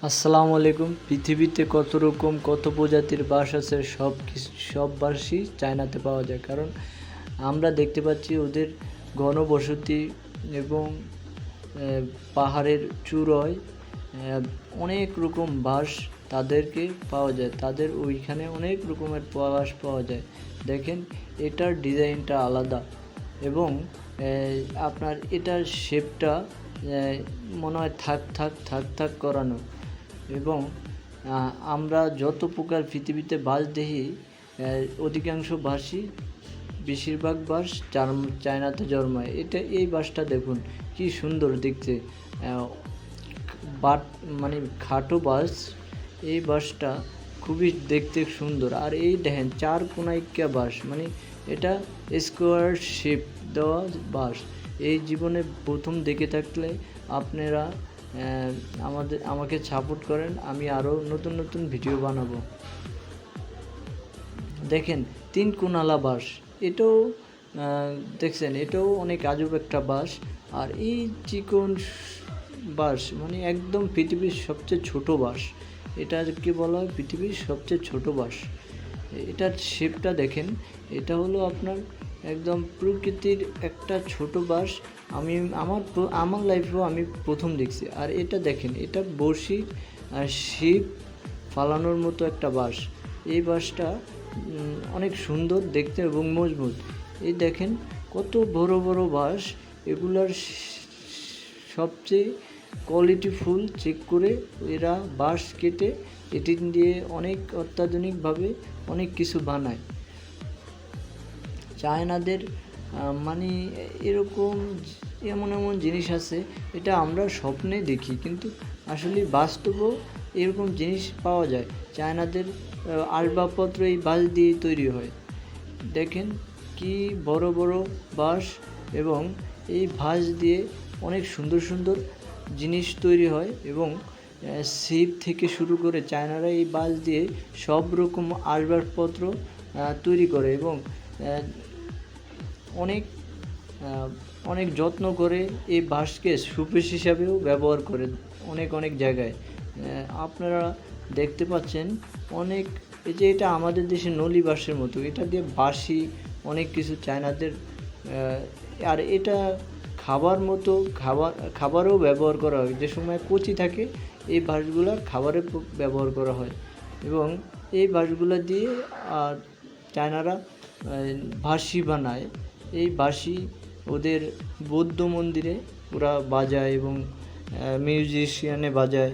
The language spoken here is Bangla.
আসসালামু আলাইকুম। পৃথিবীতে কত রকম কত প্রজাতির বাঁশ আছে, সব বাঁশই চায়নাতে পাওয়া যায়। কারণ আমরা দেখতে পাচ্ছি ওদের ঘনবসতি এবং পাহাড়ের চূড়ায় অনেক রকম বাঁশ তাদেরকে পাওয়া যায়। তাদের ওইখানে অনেক রকমের বাঁশ পাওয়া যায়। দেখেন এটার ডিজাইনটা আলাদা এবং আপনার এটার শেপটা মনে হয় থাক থাক করানো। এবং আমরা যত প্রকার পৃথিবীতে বাঁশ দেখি অধিকাংশ বাঁশই বেশিরভাগ বাঁশ চায়নাতে জন্মায়। এই বাঁশটা দেখুন কি সুন্দর দেখতে, মানে খাটো বাঁশ। এই বাঁশটা খুবই দেখতে সুন্দর। আর এই দেখেন চার কোনাইকা বাঁশ, মানে এটা স্কোয়ার শেপ দেওয়া বাঁশ। এই জীবনে প্রথম দেখে থাকলে আপনারা আমাকে সাপোর্ট করেন, আমি আরও নতুন নতুন ভিডিও বানাবো। দেখেন তিন কোনালা বাঁশ, এটাও দেখছেন, এটাও অনেক আজব একটা বাঁশ। আর এই চিকন বাঁশ মানে একদম পৃথিবীর সবচেয়ে ছোট বাঁশ। এটাকে বলা হয় পৃথিবীর সবচেয়ে ছোট বাঁশ। এটার শেপটা দেখেন, এটা হলো আপনার একদম প্রকৃতির একটা ছোট বাঁশ। আমার লাইফেও আমি প্রথম দেখছি। আর এটা দেখেন, এটা বড়শি আর শিপ ফালানোর মতো একটা বাঁশ। এই বাঁশটা অনেক সুন্দর দেখতে এবং মজবুত। এই দেখেন কত বড় বড় বাঁশ। এগুলার সবচেয়ে কোয়ালিটিফুল চেক করে এরা বাঁশ কেটে এটি দিয়ে অনেক অত্যাধুনিকভাবে অনেক কিছু বানায়। চায়নাদের মানে এরকম এমন জিনিস আছে, এটা আমরা স্বপ্নে দেখি, কিন্তু আসলে বাস্তবেও এরকম জিনিস পাওয়া যায়। চায়নাদের আসবাবপত্র এই বাঁশ দিয়ে তৈরি হয়। দেখেন কি বড় বড় বাঁশ, এবং এই বাঁশ দিয়ে অনেক সুন্দর সুন্দর জিনিস তৈরি হয়। এবং ছিপ থেকে শুরু করে চায়নারা এই বাঁশ দিয়ে সব রকম আসবাবপত্র তৈরি করে এবং অনেক যত্ন করে এই বাঁশকে শোপিস হিসাবেও ব্যবহার করে অনেক জায়গায়। আপনারা দেখতে পাচ্ছেন অনেক, এই যে এটা আমাদের দেশে নলি বাঁশের মতো, এটা দিয়ে বাঁশি অনেক কিছু চায়নাদের। আর এটা খাবারও ব্যবহার করা হয়। যে সময় কচি থাকে এই বাঁশগুলো খাবারে ব্যবহার করা হয়। এবং এই বাঁশগুলো দিয়ে চায়নারা বাঁশি বানায়। এই বাঁশি ওদের বৌদ্ধ মন্দিরে ওরা বাজায় এবং মিউজিশিয়ানে বাজায়।